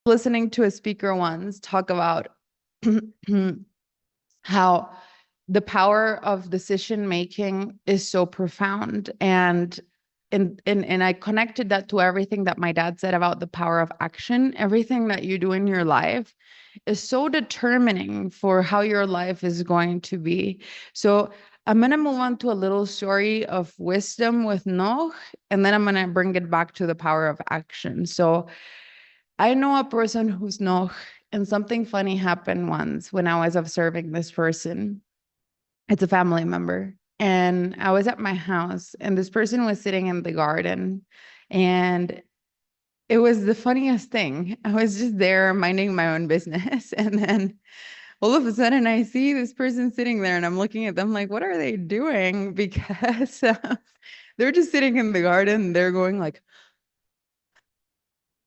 listening to a speaker once talk about how the power of decision making is so profound. And I connected that to everything that my dad said about the power of action. Everything that you do in your life is so determining for how your life is going to be. So I'm going to move on to a little story of wisdom with Noach, and then I'm going to bring it back to the power of action. So I know a person who's Noach, and something funny happened once when I was observing this person. It's a family member. And I was at my house, and this person was sitting in the garden. And it was the funniest thing. I was just there minding my own business. And then all of a sudden, I see this person sitting there, and I'm looking at them like, what are they doing? Because they're just sitting in the garden. They're going like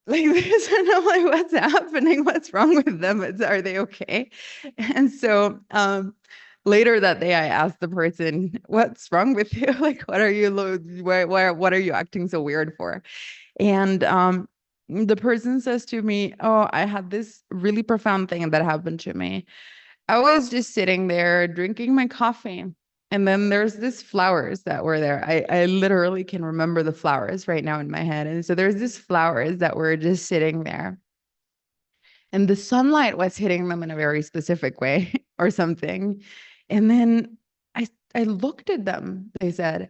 this, and I'm like, what's happening? What's wrong with them? Are they okay? And so later that day, I asked the person, what's wrong with you? Like, what are you what are you acting so weird for? And the person says to me, oh, I had this really profound thing that happened to me. I was just sitting there drinking my coffee. And then there's these flowers that were there. I literally can remember the flowers right now in my head. And so there's these flowers that were just sitting there. And the sunlight was hitting them in a very specific way or something. And then I looked at them, they said,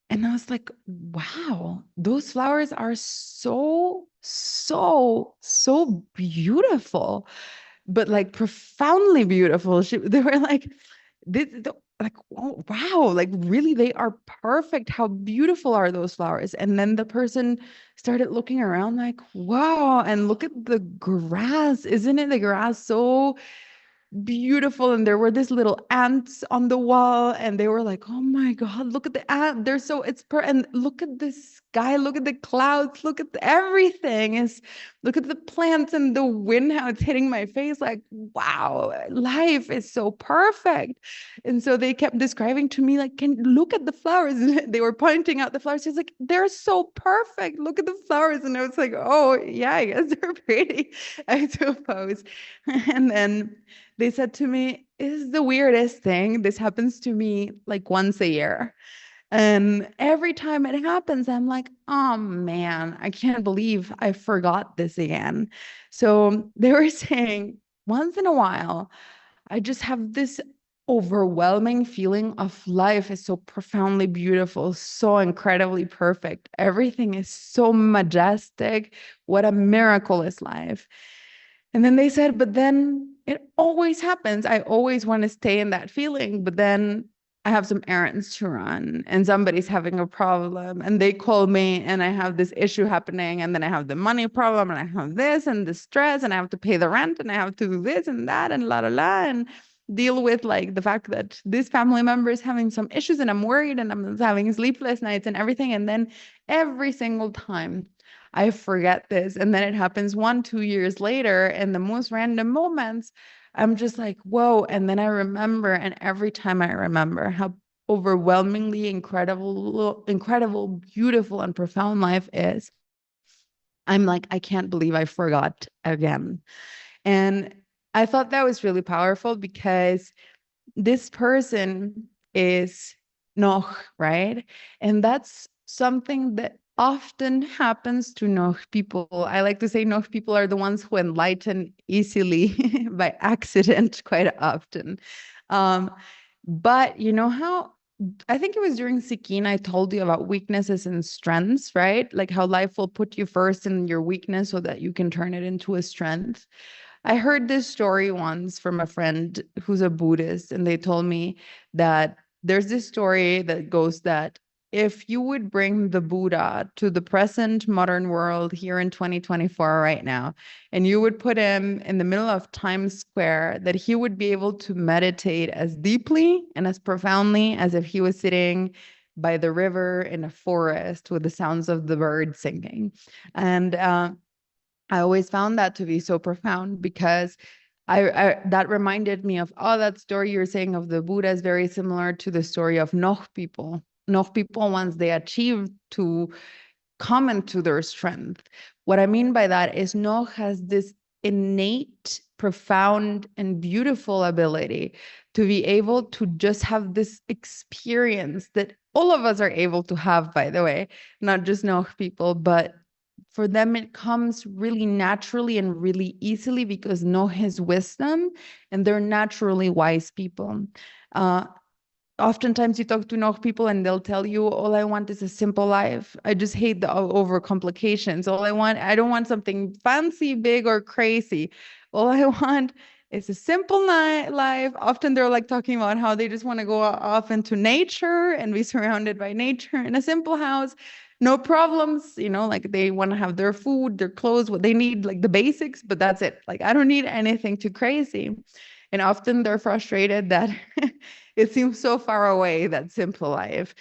and I was like, wow, those flowers are so, so, so beautiful, but like profoundly beautiful. They were like, like, oh, wow, like really, they are perfect. How beautiful are those flowers? And then the person started looking around like, wow, and look at the grass. Isn't it the grass so beautiful? And there were these little ants on the wall, and they were like, oh my god, look at the ant, they're so and look at the sky, look at the clouds, look at everything is, look at the plants and the wind, how it's hitting my face, like, wow, life is so perfect. And so they kept describing to me like, can look at the flowers, and they were pointing out the flowers. She's like, they're so perfect, look at the flowers. And I was like, oh yeah, I guess they're pretty, I suppose. And then they said to me, it's the weirdest thing. This happens to me like once a year. And every time it happens, I'm like, oh man, I can't believe I forgot this again. So they were saying once in a while, I just have this overwhelming feeling of life is so profoundly beautiful, so incredibly perfect. Everything is so majestic. What a miracle is life. And then they said, but then it always happens. I always want to stay in that feeling, but then I have some errands to run and somebody's having a problem and they call me and I have this issue happening, and then I have the money problem and I have this and the stress and I have to pay the rent and I have to do this and that and la la la, and deal with like the fact that this family member is having some issues and I'm worried and I'm having sleepless nights and everything. And then every single time I forget this. And then it happens 1-2 years later in the most random moments. I'm just like, whoa. And then I remember, and every time I remember how overwhelmingly incredible, beautiful, and profound life is, I'm like, I can't believe I forgot again. And I thought that was really powerful because this person is Noch, right? And that's something that often happens to Noch people. I like to say Noch people are the ones who enlighten easily by accident quite often. But you know how, I think it was during Sikin I told you about weaknesses and strengths, right? Like how life will put you first in your weakness so that you can turn it into a strength. I heard this story once from a friend who's a Buddhist, and they told me that there's this story that goes that if you would bring the Buddha to the present modern world here in 2024 right now, and you would put him in the middle of Times Square, that he would be able to meditate as deeply and as profoundly as if he was sitting by the river in a forest with the sounds of the birds singing. And I always found that to be so profound because I that reminded me of, oh, that story you're saying of the Buddha is very similar to the story of Noch people. Noch people, once they achieved to come into their strength, What I mean by that is Noh has this innate, profound, and beautiful ability to be able to just have this experience that all of us are able to have, by the way, not just Noh people, but for them it comes really naturally and really easily because Noh is wisdom and they're naturally wise people. Oftentimes you talk to Noh people and they'll tell you, all I want is a simple life. I just hate the over complications. I don't want something fancy, big, or crazy. All I want is a simple life. Often they're like talking about how they just want to go off into nature and be surrounded by nature in a simple house. No problems, like they want to have their food, their clothes, what they need, like the basics, but that's it. Like, I don't need anything too crazy. And often they're frustrated that it seems so far away, that simple life.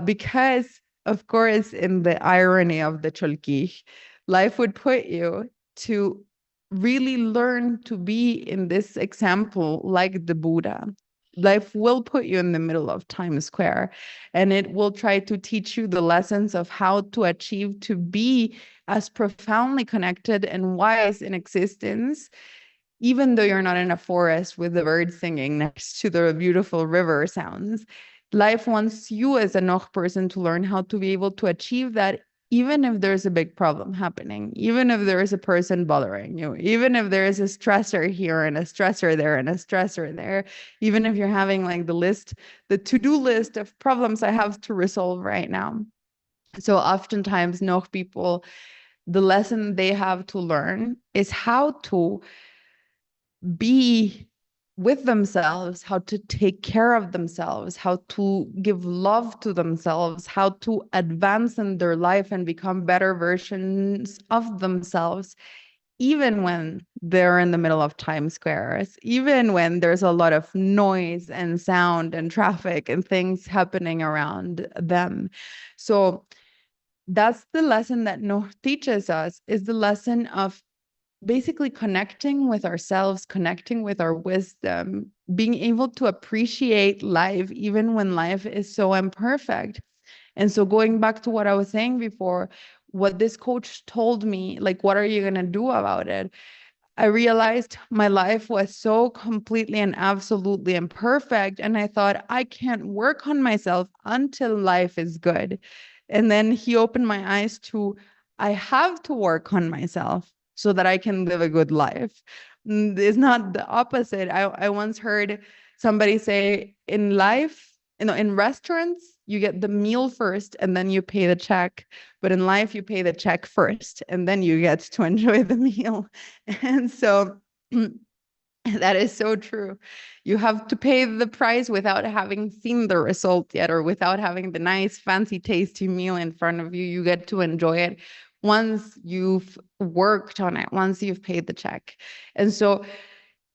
Because, of course, in the irony of the Cholkij, life would put you to really learn to be in this example like the Buddha. Life will put you in the middle of Times Square, and it will try to teach you the lessons of how to achieve to be as profoundly connected and wise in existence, even though you're not in a forest with the birds singing next to the beautiful river sounds. Life wants you as a Noch person to learn how to be able to achieve that, even if there's a big problem happening, even if there is a person bothering you, even if there is a stressor here and a stressor there and a stressor there, even if you're having like the to-do list of problems I have to resolve right now. So oftentimes Noch people, the lesson they have to learn is how to be with themselves, how to take care of themselves, how to give love to themselves, how to advance in their life and become better versions of themselves, even when they're in the middle of Times Squares, even when there's a lot of noise and sound and traffic and things happening around them. So that's the lesson that Noh teaches us, is the lesson of basically connecting with ourselves, connecting with our wisdom, being able to appreciate life even when life is so imperfect. And so going back to what I was saying before, what this coach told me, like, what are you going to do about it? I realized my life was so completely and absolutely imperfect. And I thought, I can't work on myself until life is good. And then he opened my eyes to, I have to work on myself so that I can live a good life. It's not the opposite. I once heard somebody say, in life, in restaurants, you get the meal first and then you pay the check. But in life, you pay the check first and then you get to enjoy the meal. And so that is so true. You have to pay the price without having seen the result yet, or without having the nice, fancy, tasty meal in front of you. You get to enjoy it once you've worked on it, once you've paid the check. And so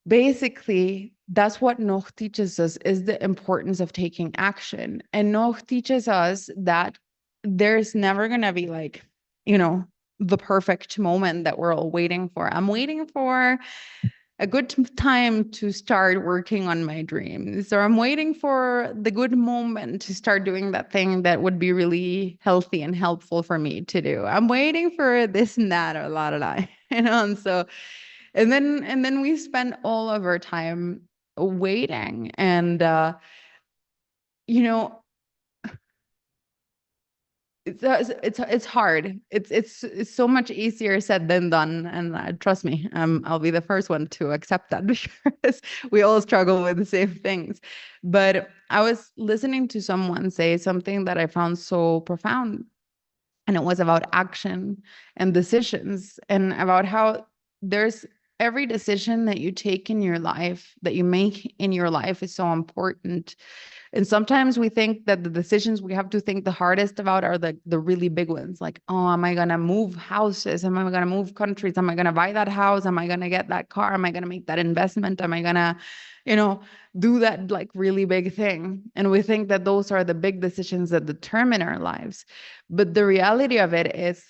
basically, that's what Noch teaches us, is the importance of taking action. And Noch teaches us that there's never going to be like, the perfect moment that we're all waiting for. I'm waiting for a good time to start working on my dreams, or I'm waiting for the good moment to start doing that thing that would be really healthy and helpful for me to do. I'm waiting for this and that, or la la la, and so, and then we spend all of our time waiting, and you know it's hard. It's so much easier said than done, and trust me, I'll be the first one to accept that because we all struggle with the same things. But I was listening to someone say something that I found so profound, and it was about action and decisions, and about how there's every decision that you take in your life, that you make in your life, is so important. And sometimes we think that the decisions we have to think the hardest about are the really big ones. Like, oh, am I going to move houses? Am I going to move countries? Am I going to buy that house? Am I going to get that car? Am I going to make that investment? Am I going to, do that like really big thing? And we think that those are the big decisions that determine our lives. But the reality of it is,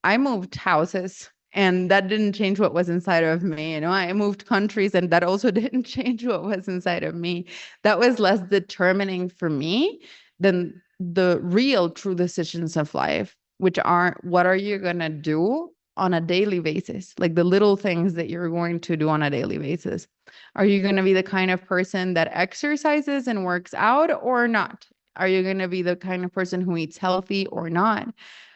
I moved houses, and that didn't change what was inside of me. I moved countries, and that also didn't change what was inside of me. That was less determining for me than the real true decisions of life, which are, what are you going to do on a daily basis, like the little things that you're going to do on a daily basis? Are you going to be the kind of person that exercises and works out or not? Are you going to be the kind of person who eats healthy or not?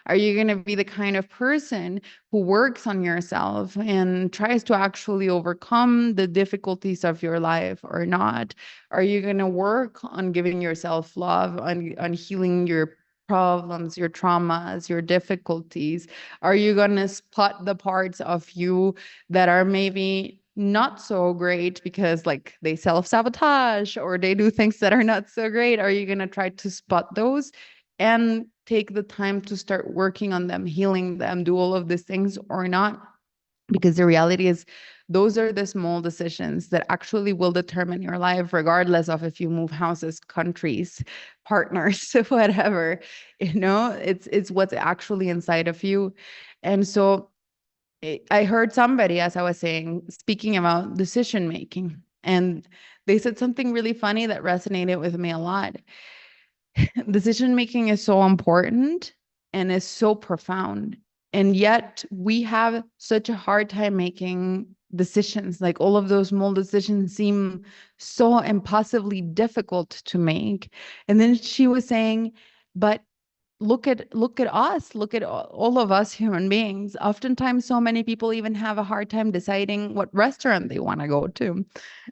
Are you going to be the kind of person who works on yourself and tries to actually overcome the difficulties of your life or not? Are you going to work on giving yourself love, on healing your problems, your traumas, your difficulties? Are you going to spot the parts of you that are maybe not so great because like they self-sabotage or they do things that are not so great? Are you going to try to spot those and take the time to start working on them, healing them, do all of these things or not? Because the reality is, those are the small decisions that actually will determine your life, regardless of if you move houses, countries, partners, whatever. It's what's actually inside of you. And so I heard somebody, as I was saying, speaking about decision making, and they said something really funny that resonated with me a lot. Decision making is so important and is so profound. And yet we have such a hard time making decisions. Like all of those small decisions seem so impossibly difficult to make. And then she was saying, but look at us, look at all of us human beings. Oftentimes so many people even have a hard time deciding what restaurant they want to go to.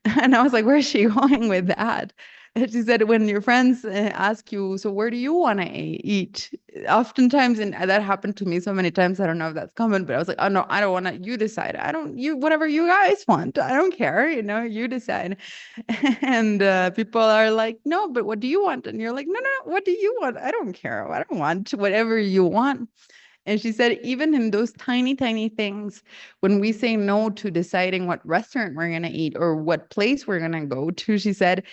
And I was like, where's she going with that? And she said, when your friends ask you, so where do you want to eat? Oftentimes, and that happened to me so many times, I don't know if that's common, but I was like, oh no, I don't want to, you decide. Whatever you guys want, I don't care, you decide. And people are like, no, but what do you want? And you're like, no, no, what do you want? I don't care. I don't want whatever you want. And she said, even in those tiny, tiny things, when we say no to deciding what restaurant we're going to eat or what place we're going to go to, she said,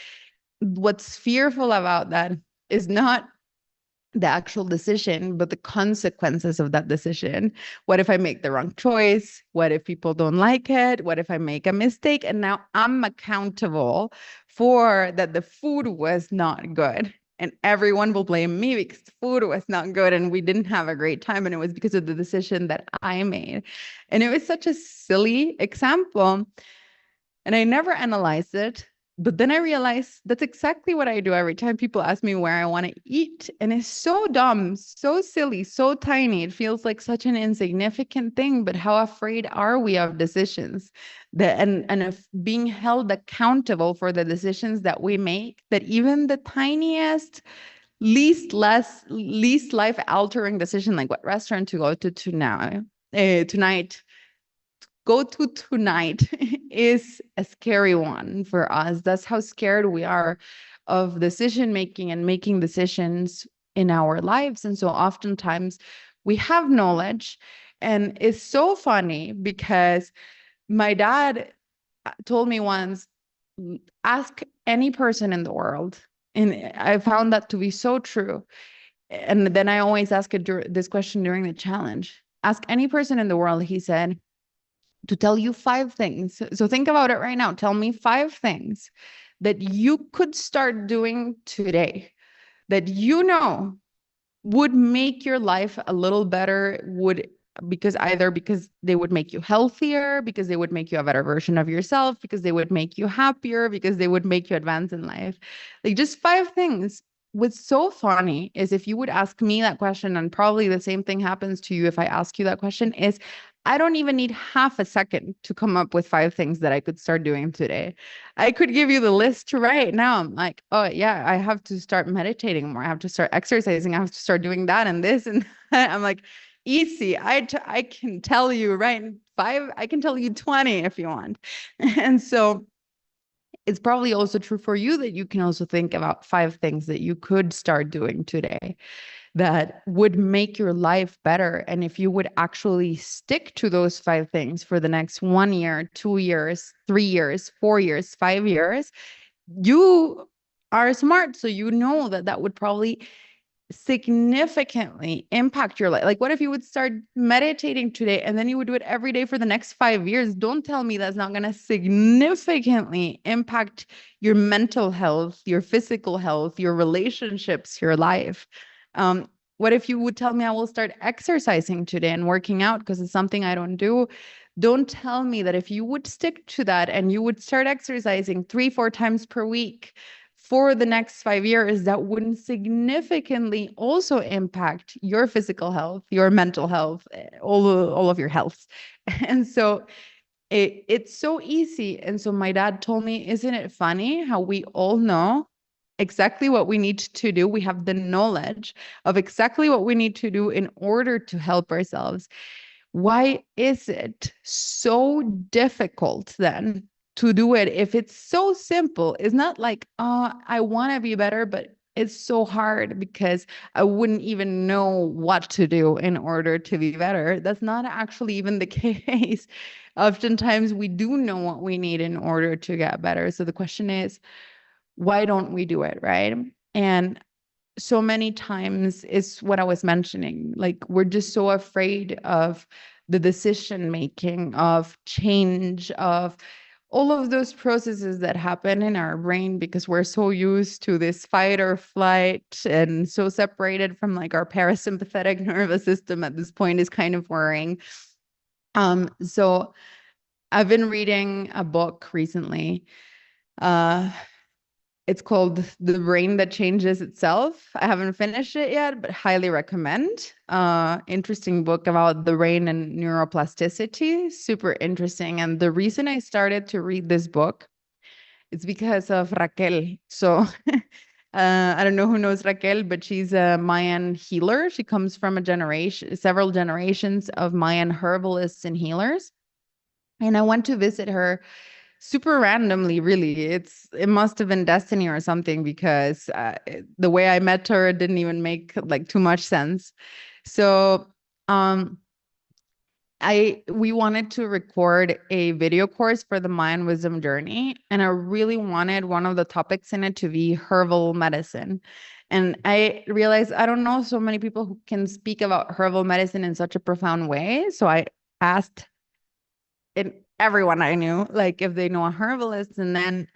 what's fearful about that is not the actual decision, but the consequences of that decision. What if I make the wrong choice? What if people don't like it? What if I make a mistake? And now I'm accountable for that the food was not good. And everyone will blame me because the food was not good and we didn't have a great time. And it was because of the decision that I made. And it was such a silly example. And I never analyzed it. But then I realized that's exactly what I do every time people ask me where I want to eat. And it's so dumb, so silly, so tiny. It feels like such an insignificant thing. But how afraid are we of decisions and of being held accountable for the decisions that we make, that even the tiniest, least life altering decision, like what restaurant to go to tonight, go to tonight is a scary one for us. That's how scared we are of decision making and making decisions in our lives. And so oftentimes we have knowledge, and it's so funny because my dad told me once, ask any person in the world. And I found that to be so true. And then I always ask this question during the challenge. Ask any person in the world, he said, to tell you 5 things. So think about it right now. Tell me 5 things that you could start doing today that would make your life a little better, because they would make you healthier, because they would make you a better version of yourself, because they would make you happier, because they would make you advance in life. Like just 5 things. What's so funny is if you would ask me that question, and probably the same thing happens to you if I ask you that question, is I don't even need half a second to come up with 5 things that I could start doing today. I could give you the list right now. I'm like, oh yeah, I have to start meditating more. I have to start exercising. I have to start doing that and this. And I'm like, easy. I can tell you right 5, I can tell you 20 if you want. And so it's probably also true for you that you can also think about 5 things that you could start doing today that would make your life better. And if you would actually stick to those 5 things for the next 1 year, 2 years, 3 years, 4 years, 5 years, you are smart. So you know that would probably significantly impact your life. Like, what if you would start meditating today and then you would do it every day for the next 5 years? Don't tell me that's not going to significantly impact your mental health, your physical health, your relationships, your life. what if you would tell me I will start exercising today and working out because it's something I don't do? Don't tell me that if you would stick to that and you would start exercising 3, 4 times per week for the next 5 years, that wouldn't significantly also impact your physical health, your mental health, all of your health. And so it's so easy. And so my dad told me, isn't it funny how we all know exactly what we need to do? We have the knowledge of exactly what we need to do in order to help ourselves. Why is it so difficult then to do it if it's so simple? It's not like, I want to be better, but it's so hard because I wouldn't even know what to do in order to be better. That's not actually even the case. Oftentimes we do know what we need in order to get better. So the question is, why don't we do it, right? And so many times is what I was mentioning. Like, we're just so afraid of the decision making, of change, of all of those processes that happen in our brain because we're so used to this fight or flight and so separated from like our parasympathetic nervous system at this point is kind of worrying. So I've been reading a book recently. It's called The Brain That Changes Itself. I haven't finished it yet, but highly recommend. Interesting book about the brain and neuroplasticity. Super interesting. And the reason I started to read this book is because of Raquel. So I don't know who knows Raquel, but she's a Mayan healer. She comes from several generations of Mayan herbalists and healers. And I went to visit her super randomly, really. It must have been destiny or something because the way I met her didn't even make like too much sense. So we wanted to record a video course for the Mayan Wisdom Journey, and I really wanted one of the topics in it to be herbal medicine. And I realized I don't know so many people who can speak about herbal medicine in such a profound way. So I asked everyone I knew, like if they know a herbalist, and then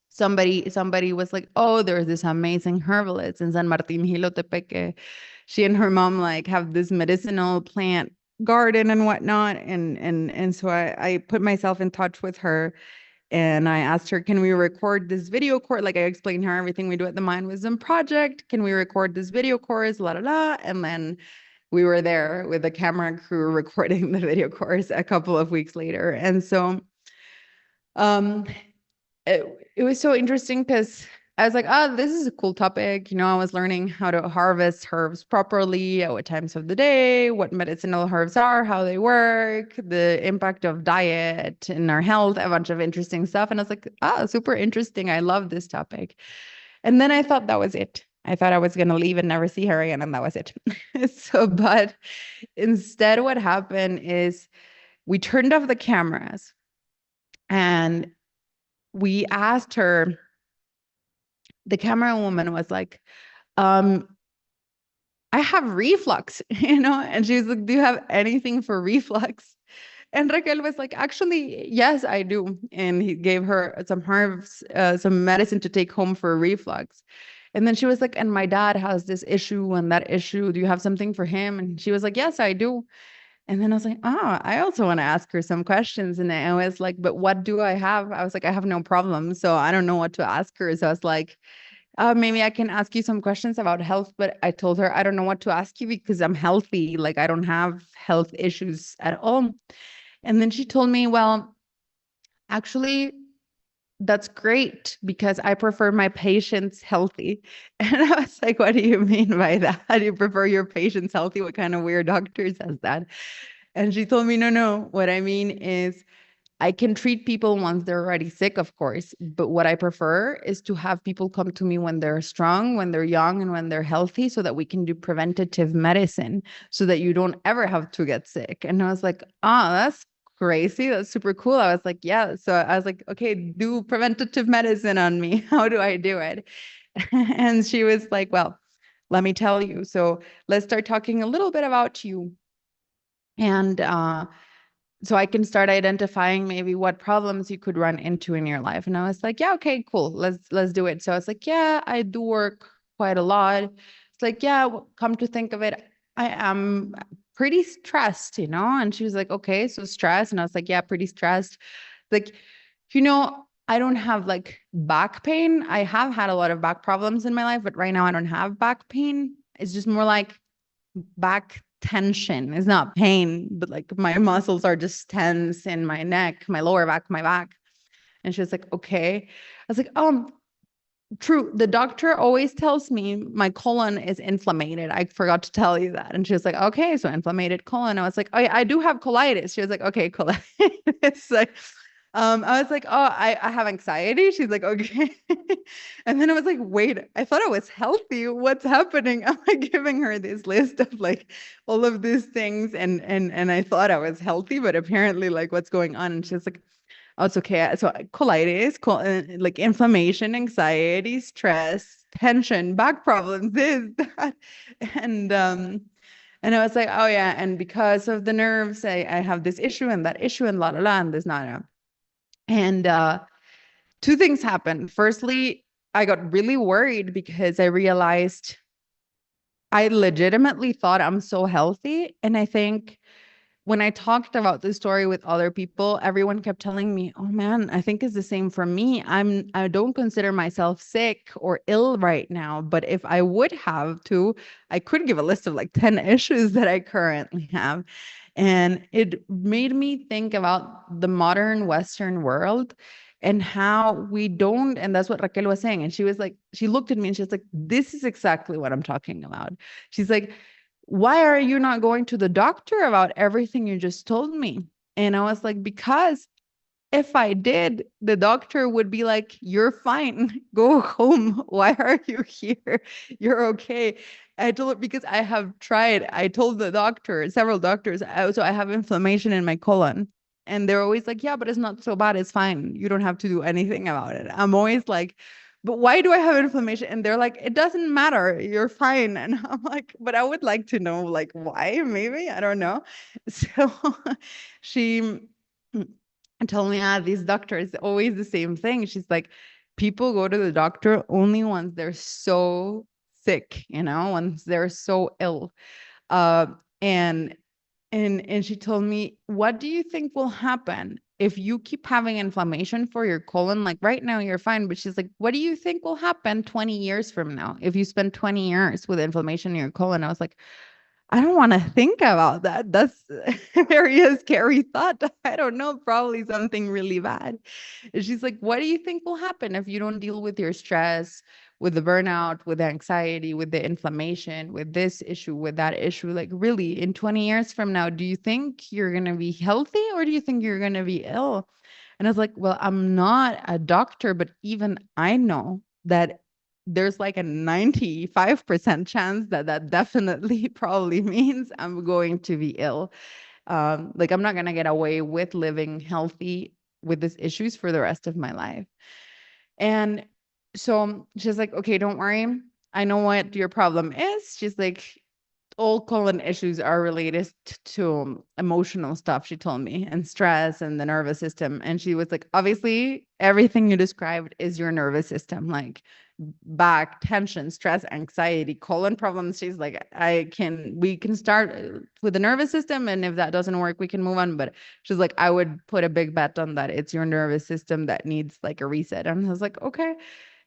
somebody was like, oh, there's this amazing herbalist in San Martin Jilotepeque. She and her mom like have this medicinal plant garden and whatnot, and so I put myself in touch with her. And I asked her, can we record this video course? Like I explained her everything we do at the Mind Wisdom Project. Can we record this video course? La la la. And then we were there with the camera crew recording the video course a couple of weeks later. And so it was so interesting because I was like, oh, this is a cool topic. I was learning how to harvest herbs properly, at what times of the day, what medicinal herbs are, how they work, the impact of diet in our health, a bunch of interesting stuff. And I was like, oh, super interesting. I love this topic. And then I thought that was it. I thought I was going to leave and never see her again, and that was it. But instead, what happened is we turned off the cameras and we asked her. The camera woman was like, I have reflux, and she was like, do you have anything for reflux? And Raquel was like, actually, yes, I do. And he gave her some herbs, some medicine to take home for reflux. And then she was like, and my dad has this issue and that issue. Do you have something for him? And she was like, yes, I do. And then I was like, I also want to ask her some questions. And I was like, but what do I have? I was like, I have no problem. So I don't know what to ask her. So I was like, maybe I can ask you some questions about health. But I told her, I don't know what to ask you because I'm healthy. Like I don't have health issues at all. And then she told me, well, actually, that's great because I prefer my patients healthy. And I was like, what do you mean by that? How do you prefer your patients healthy? What kind of weird doctor says that? And she told me, no, what I mean is I can treat people once they're already sick, of course. But what I prefer is to have people come to me when they're strong, when they're young, and when they're healthy so that we can do preventative medicine so that you don't ever have to get sick. And I was like, that's crazy. That's super cool. I was like, yeah. So I was like, okay, do preventative medicine on me. How do I do it? And she was like, well, let me tell you. So let's start talking a little bit about you. And so I can start identifying maybe what problems you could run into in your life. And I was like, yeah, okay, cool. Let's do it. So I was like, yeah, I do work quite a lot. It's like, yeah, come to think of it, I am pretty stressed, And she was like, okay, so stressed. And I was like, yeah, pretty stressed. Like, I don't have like back pain. I have had a lot of back problems in my life, but right now I don't have back pain. It's just more like back tension. It's not pain, but like my muscles are just tense in my neck, my lower back, my back. And she was like, okay. I was like, true. The doctor always tells me my colon is inflamed. I forgot to tell you that. And she was like, okay, so inflamed colon. I was like, oh yeah, I do have colitis. She was like, okay, colitis. Like, I was like, oh, I have anxiety. She's like, okay. And then I was like, wait, I thought I was healthy. What's happening? I'm like giving her this list of like all of these things. And I thought I was healthy, but apparently like what's going on? And she's like, oh, it's okay. So colitis, like inflammation, anxiety, stress, tension, back problems, this, that. And and I was like, oh yeah, and because of the nerves, I have this issue and that issue and la la la and this not. And two things happened. Firstly, I got really worried because I realized I legitimately thought I'm so healthy. And I think when I talked about this story with other people, everyone kept telling me, "Oh man, I think it's the same for me. I don't consider myself sick or ill right now, but if I would have to, I could give a list of like 10 issues that I currently have." And it made me think about the modern Western world and how we don't, and that's what Raquel was saying. And she was like, she looked at me and she was like, "This is exactly what I'm talking about." She's like, why are you not going to the doctor about everything you just told me? And I was like, because if I did, the doctor would be like, you're fine. Go home. Why are you here? You're okay. I told it because I have tried. I told the doctor, several doctors, so I have inflammation in my colon. And they're always like, yeah, but it's not so bad. It's fine. You don't have to do anything about it. I'm always like, but why do I have inflammation? And they're like, it doesn't matter. You're fine. And I'm like, but I would like to know, like, why? Maybe. I don't know. So she told me, these doctors, always the same thing. She's like, people go to the doctor only once they're so sick, once they're so ill. Uh, and and she told me, what do you think will happen if you keep having inflammation for your colon? Like right now, you're fine. But she's like, what do you think will happen 20 years from now if you spend 20 years with inflammation in your colon? I was like, I don't want to think about that. That's a very scary thought. I don't know, probably something really bad. And she's like, what do you think will happen if you don't deal with your stress, with the burnout, with the anxiety, with the inflammation, with this issue, with that issue? Like, really, in 20 years from now, do you think you're going to be healthy or do you think you're going to be ill? And I was like, well, I'm not a doctor, but even I know that there's like a 95% chance that that definitely probably means I'm going to be ill. Like I'm not going to get away with living healthy with these issues for the rest of my life. And so she's like, okay, don't worry. I know what your problem is. She's like, all colon issues are related to emotional stuff, she told me, and stress and the nervous system. And she was like, obviously, everything you described is your nervous system, like back tension, stress, anxiety, colon problems. She's like, we can start with the nervous system. And if that doesn't work, we can move on. But she's like, I would put a big bet on that. It's your nervous system that needs like a reset. And I was like, okay.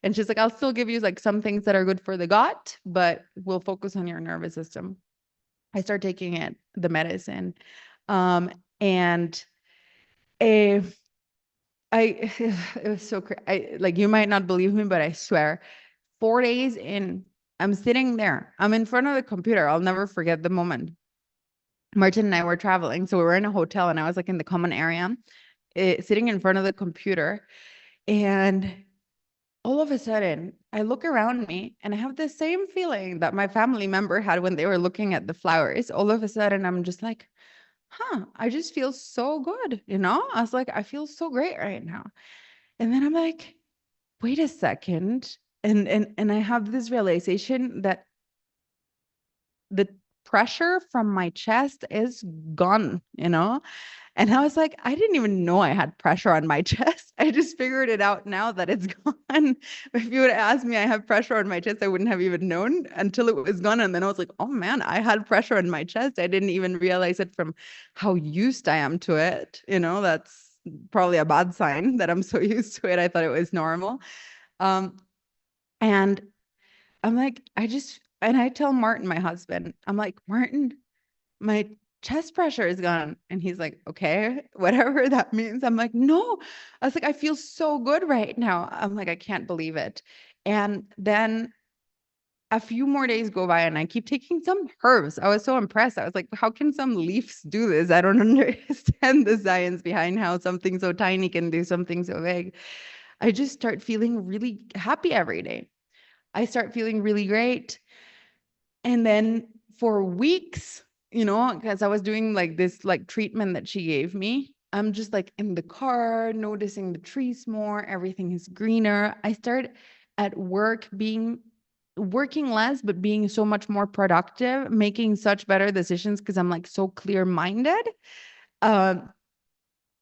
And she's like, I'll still give you like some things that are good for the gut, but we'll focus on your nervous system. I start taking the medicine. And if it was so crazy. Like, you might not believe me, but I swear, 4 days in, I'm sitting there. I'm in front of the computer. I'll never forget the moment. Martin and I were traveling. So we were in a hotel and I was like in the common area, sitting in front of the computer. And all of a sudden, I look around me and I have the same feeling that my family member had when they were looking at the flowers. All of a sudden, I'm just like, I just feel so good. I was like, I feel so great right now. And then I'm like, wait a second. And I have this realization that the pressure from my chest is gone, you know? And I was like, I didn't even know I had pressure on my chest. I just figured it out now that it's gone. If you would have asked me, I have pressure on my chest, I wouldn't have even known until it was gone. And then I was like, oh man, I had pressure on my chest. I didn't even realize it from how used I am to it. You know, that's probably a bad sign that I'm so used to it. I thought it was normal. Um, and I'm like, and I tell Martin, my husband, I'm like, Martin, my chest pressure is gone. And he's like, okay, whatever that means. I'm like, no. I was like, I feel so good right now. I'm like, I can't believe it. And then a few more days go by and I keep taking some herbs. I was so impressed. I was like, how can some leaves do this? I don't understand the science behind how something so tiny can do something so big. I just start feeling really happy every day. I start feeling really great. And then for weeks, you know, because I was doing like this like treatment that she gave me, I'm just like in the car, noticing the trees more, everything is greener. I start at work working less, but being so much more productive, making such better decisions because I'm like so clear-minded. Um,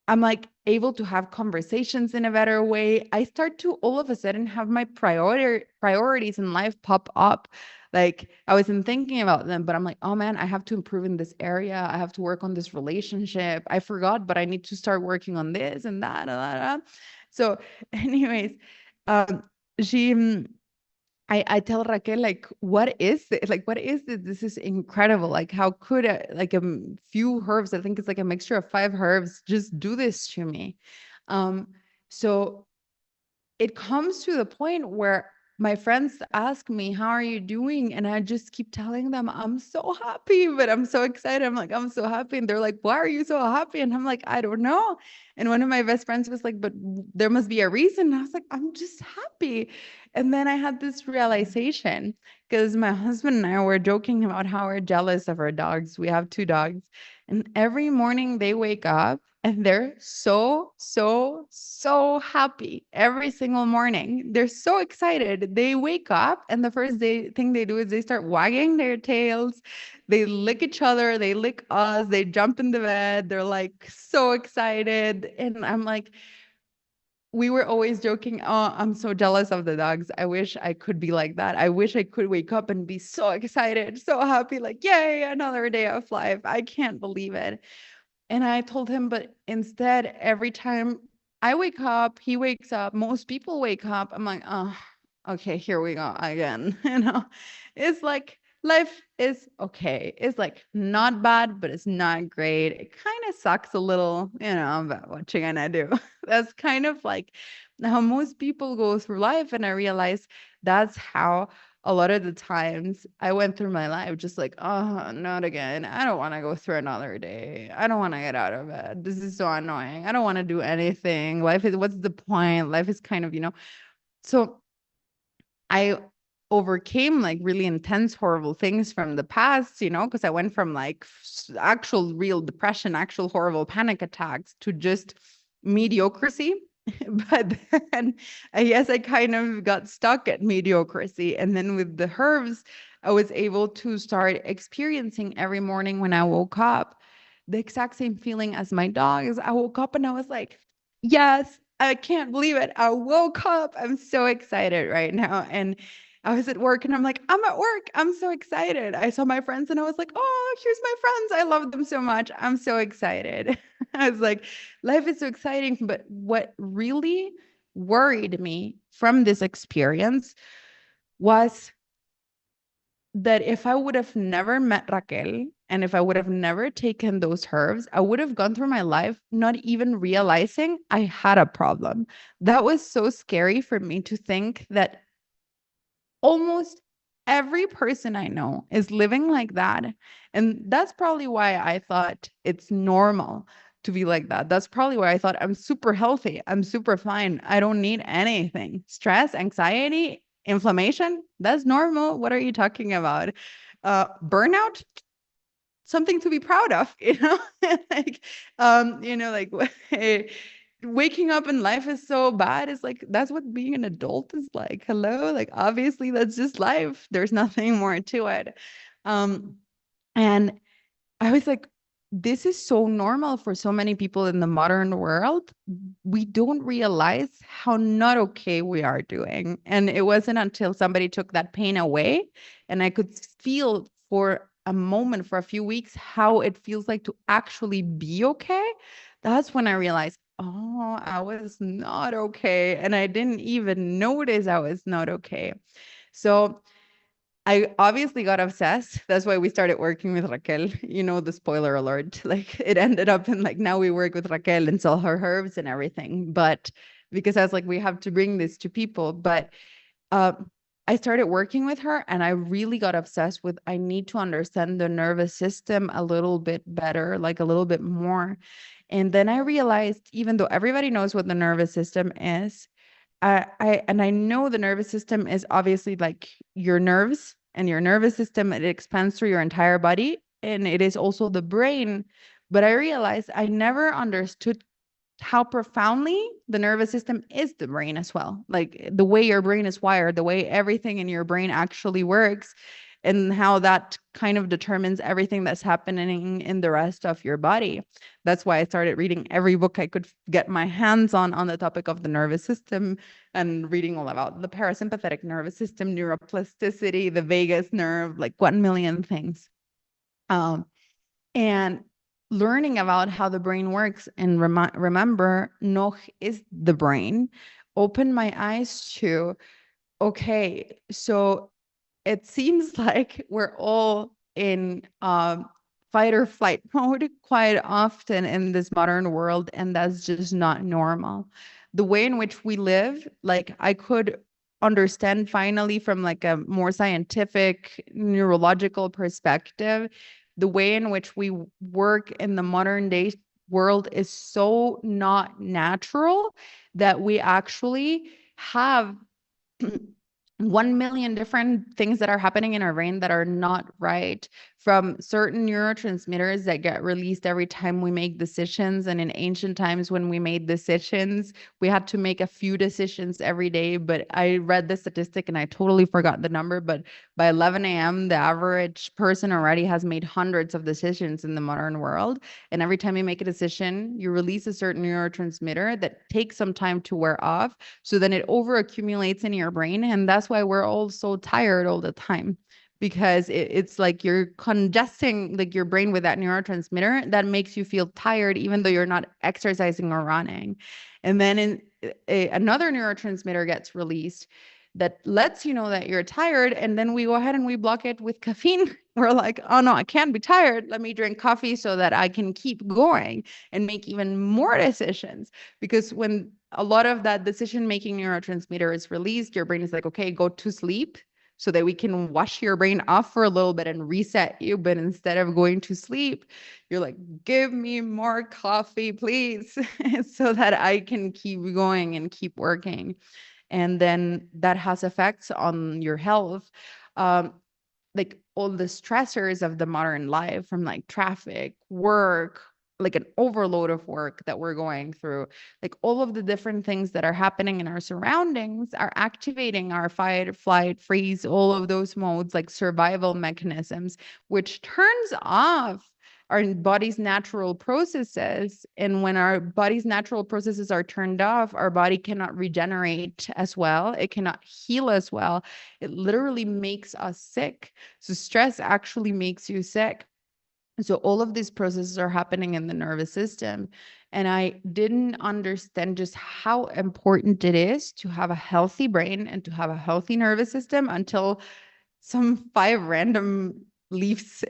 I'm like able to have conversations in a better way. I start to all of a sudden have my priorities in life pop up. Like I wasn't thinking about them, but I'm like, oh man, I have to improve in this area. I have to work on this relationship. I forgot, but I need to start working on this and that. And that. So, anyways, um, she I tell Raquel, like, what is it? Like, what is this? This is incredible. Like, how could like a few herbs, I think it's like a mixture of 5 herbs, just do this to me? Um, so it comes to the point where my friends ask me, how are you doing? And I just keep telling them, I'm so happy, but I'm so excited. I'm like, I'm so happy. And they're like, why are you so happy? And I'm like, I don't know. And one of my best friends was like, but there must be a reason. And I was like, I'm just happy. And then I had this realization because my husband and I were joking about how we're jealous of our dogs. We have 2 dogs. And every morning they wake up and they're so, so, so happy every single morning. They're so excited. They wake up and the first thing they do is they start wagging their tails. They lick each other. They lick us. They jump in the bed. They're like so excited. And I'm like, we were always joking, oh, I'm so jealous of the dogs. I wish I could be like that. I wish I could wake up and be so excited, so happy, like, yay, another day of life. I can't believe it. And I told him, but instead, every time I wake up, he wakes up, most people wake up. I'm like, oh, okay, here we go again. You know, it's like life is okay. It's like not bad, but it's not great. It kind of sucks a little, you know, but what you gonna do? That's kind of like how most people go through life. And I realize that's how a lot of the times I went through my life just like, oh, not again. I don't want to go through another day. I don't want to get out of bed. This is so annoying. I don't want to do anything. Life is, what's the point? Life is kind of, you know. So I overcame like really intense, horrible things from the past, you know, because I went from like actual real depression, actual horrible panic attacks to just mediocrity. But then I guess I kind of got stuck at mediocrity. And then with the herbs, I was able to start experiencing every morning when I woke up the exact same feeling as my dogs. I woke up and I was like, yes, I can't believe it. I woke up. I'm so excited right now. And I was at work and I'm like, I'm at work. I'm so excited. I saw my friends and I was like, oh, here's my friends. I love them so much. I'm so excited. I was like, life is so exciting. But what really worried me from this experience was that if I would have never met Raquel and if I would have never taken those herbs, I would have gone through my life not even realizing I had a problem. That was so scary for me to think that almost every person I know is living like that. And that's probably why I thought it's normal to be like that. That's probably why I thought I'm super healthy. I'm super fine. I don't need anything. Stress, anxiety, inflammation, that's normal. What are you talking about? Burnout, something to be proud of, you know? Like, you know, like waking up and life is so bad. It's like, that's what being an adult is like. Hello? Like, obviously, that's just life. There's nothing more to it. Um, And I was like, this is so normal for so many people in the modern world. We don't realize how not okay we are doing. And it wasn't until somebody took that pain away and I could feel for a moment, for a few weeks, how it feels like to actually be okay. That's when I realized, oh, I was not okay. And I didn't even notice I was not okay. So I obviously got obsessed. That's why we started working with Raquel. You know, the spoiler alert. Like it ended up in like now we work with Raquel and sell her herbs and everything. But because I was like, we have to bring this to people. But uh, I started working with her and I really got obsessed with I need to understand the nervous system a little bit better, like a little bit more. And then I realized, even though everybody knows what the nervous system is, I know the nervous system is obviously like your nerves and your nervous system, it expands through your entire body and it is also the brain. But I realized I never understood how profoundly the nervous system is the brain as well. Like the way your brain is wired, the way everything in your brain actually works, and how that kind of determines everything that's happening in the rest of your body. That's why I started reading every book I could get my hands on the topic of the nervous system and reading all about the parasympathetic nervous system, neuroplasticity, the vagus nerve, like 1 million things. Um, and learning about how the brain works and remember Noch is the brain opened my eyes to, okay, so it seems like we're all in fight or flight mode quite often in this modern world, and that's just not normal. The way in which we live, like I could understand finally from like a more scientific neurological perspective, the way in which we work in the modern day world is so not natural that we actually have 1 million different things that are happening in our brain that are not right, from certain neurotransmitters that get released every time we make decisions. And in ancient times, when we made decisions, we had to make a few decisions every day. But I read the statistic and I totally forgot the number. But by 11 a.m., the average person already has made hundreds of decisions in the modern world. And every time you make a decision, you release a certain neurotransmitter that takes some time to wear off. So then it over accumulates in your brain. And that's why we're all so tired all the time, because it's like you're congesting like your brain with that neurotransmitter that makes you feel tired, even though you're not exercising or running. And then another neurotransmitter gets released that lets you know that you're tired. And then we go ahead and we block it with caffeine. We're like, oh no, I can't be tired. Let me drink coffee so that I can keep going and make even more decisions. Because when a lot of that decision making neurotransmitter is released, your brain is like, okay, go to sleep so that we can wash your brain off for a little bit and reset you. But instead of going to sleep, you're like, give me more coffee, please, so that I can keep going and keep working. And then that has effects on your health. Like all the stressors of the modern life, from like traffic, work, like an overload of work that we're going through, like all of the different things that are happening in our surroundings are activating our fight, flight, freeze, all of those modes, like survival mechanisms, which turns off our body's natural processes. And when our body's natural processes are turned off, our body cannot regenerate as well. It cannot heal as well. It literally makes us sick. So stress actually makes you sick. So all of these processes are happening in the nervous system. And I didn't understand just how important it is to have a healthy brain and to have a healthy nervous system until some 5 random leaves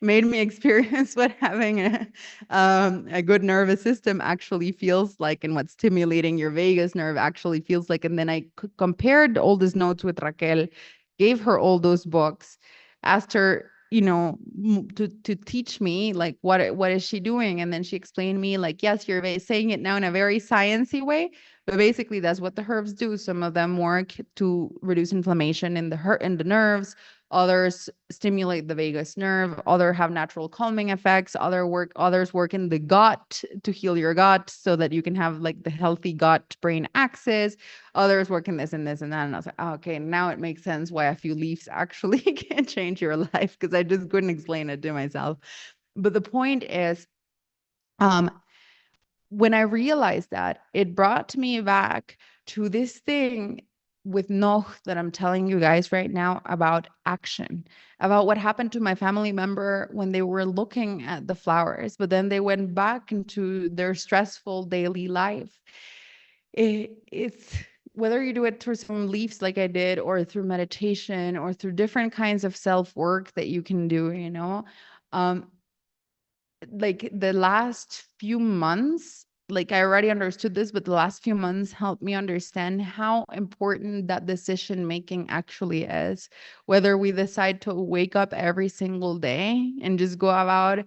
made me experience what having a good nervous system actually feels like, and what stimulating your vagus nerve actually feels like. And then I compared all these notes with Raquel, gave her all those books, asked her, you know, to teach me like what is she doing. And then she explained me like, yes, you're saying it now in a very sciencey way, but basically that's what the herbs do. Some of them work to reduce inflammation in the nerves. others stimulate the vagus nerve, others have natural calming effects, others work in the gut to heal your gut so that you can have like the healthy gut brain axis, others work in this and this and that. And I was like, oh, okay, now it makes sense why a few leaves actually can change your life, because I just couldn't explain it to myself. But the point is, when I realized that, it brought me back to this thing with Noch that I'm telling you guys right now about action, about what happened to my family member when they were looking at the flowers, but then they went back into their stressful daily life. It's whether you do it through some leaves like I did, or through meditation, or through different kinds of self-work that you can do, you know. Like the last few months, like I already understood this, but the last few months helped me understand how important that decision making actually is. Whether we decide to wake up every single day and just go about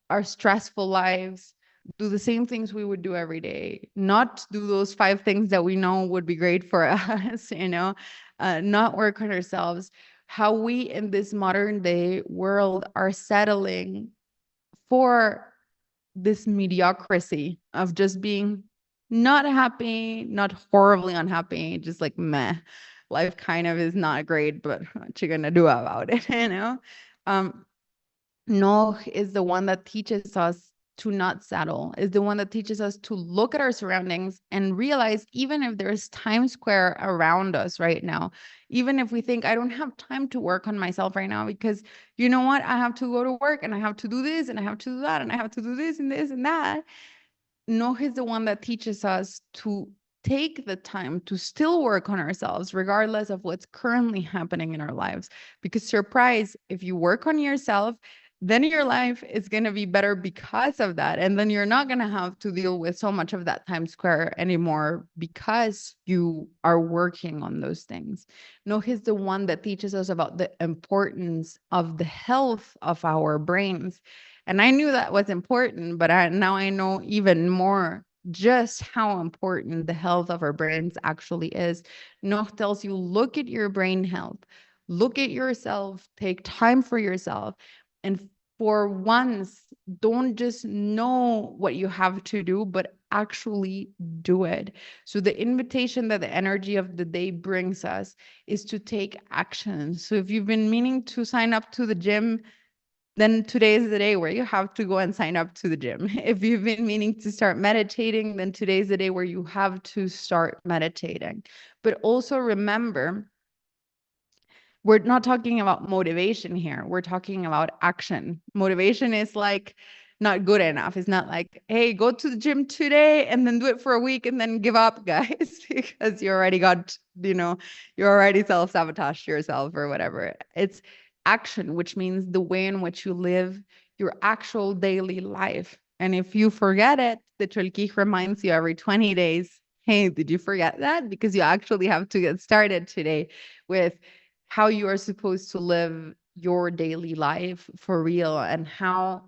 our stressful lives, do the same things we would do every day, not do those 5 things that we know would be great for us, you know, not work on ourselves, how we in this modern day world are settling for this mediocrity of just being not happy, not horribly unhappy, just like meh. Life kind of is not great, but what you gonna do about it, you know? Noh is the one that teaches us to not settle, is the one that teaches us to look at our surroundings and realize, even if there's Times Square around us right now, even if we think, I don't have time to work on myself right now because you know what, I have to go to work and I have to do this and I have to do that and I have to do this and that. Noh is the one that teaches us to take the time to still work on ourselves, regardless of what's currently happening in our lives. Because surprise, if you work on yourself, then your life is going to be better because of that. And then you're not going to have to deal with so much of that Times Square anymore because you are working on those things. Noh is the one that teaches us about the importance of the health of our brains. And I knew that was important, but now I know even more just how important the health of our brains actually is. Noh tells you, look at your brain health, look at yourself, take time for yourself. And for once, don't just know what you have to do, but actually do it. So the invitation that the energy of the day brings us is to take action. So if you've been meaning to sign up to the gym, then today is the day where you have to go and sign up to the gym. If you've been meaning to start meditating, then today's the day where you have to start meditating. But also remember, we're not talking about motivation here. We're talking about action. Motivation is like not good enough. It's not like, hey, go to the gym today and then do it for a week and then give up, guys, because you already got, you know, you already self-sabotaged yourself or whatever. It's action, which means the way in which you live your actual daily life. And if you forget it, the Cholkij reminds you every 20 days, hey, did you forget that? Because you actually have to get started today with how you are supposed to live your daily life for real, and how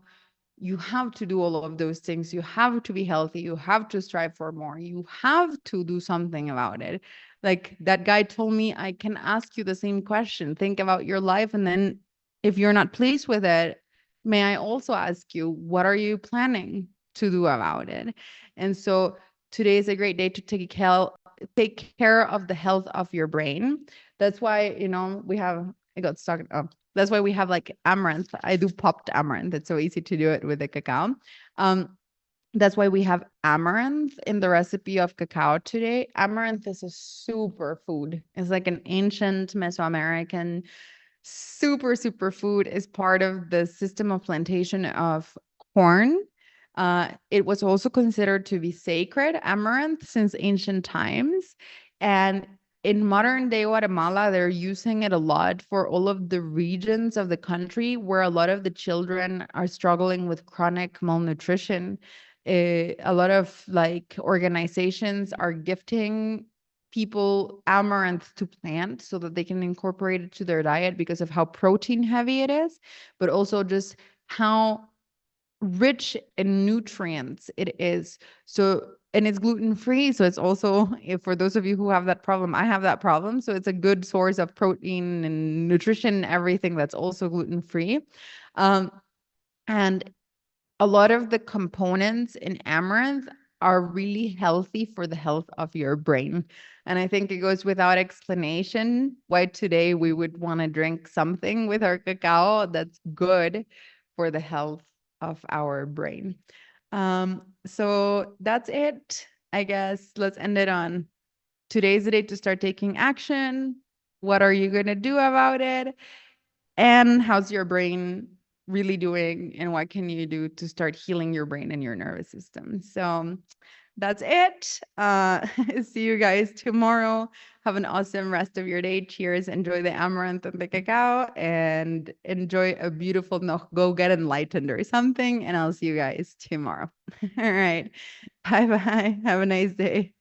you have to do all of those things. You have to be healthy. You have to strive for more. You have to do something about it. Like that guy told me, I can ask you the same question. Think about your life. And then if you're not pleased with it, may I also ask you, what are you planning to do about it? And so today is a great day to take care of the health of your brain. That's why, you know, I got stuck up. That's why we have like amaranth. I do popped amaranth. It's so easy to do it with the cacao. That's why we have amaranth in the recipe of cacao today. Amaranth is a super food. It's like an ancient Mesoamerican super food. Is part of the system of plantation of corn. It was also considered to be sacred, amaranth, since ancient times. And in modern day Guatemala, they're using it a lot for all of the regions of the country where a lot of the children are struggling with chronic malnutrition. A lot of like organizations are gifting people amaranth to plant so that they can incorporate it to their diet because of how protein heavy it is, but also just how rich in nutrients it is. So and it's gluten free. So it's also, if for those of you who have that problem, I have that problem. So it's a good source of protein and nutrition, everything that's also gluten free. Um, and a lot of the components in amaranth are really healthy for the health of your brain. And I think it goes without explanation why today we would want to drink something with our cacao that's good for the health of our brain. So that's it. I guess let's end it on today's the day to start taking action. What are you going to do about it? And how's your brain really doing? And what can you do to start healing your brain and your nervous system? So that's it. See you guys tomorrow. Have an awesome rest of your day. Cheers. Enjoy the amaranth and the cacao and enjoy a beautiful no, go get enlightened or something. And I'll see you guys tomorrow. All right. Bye bye. Have a nice day.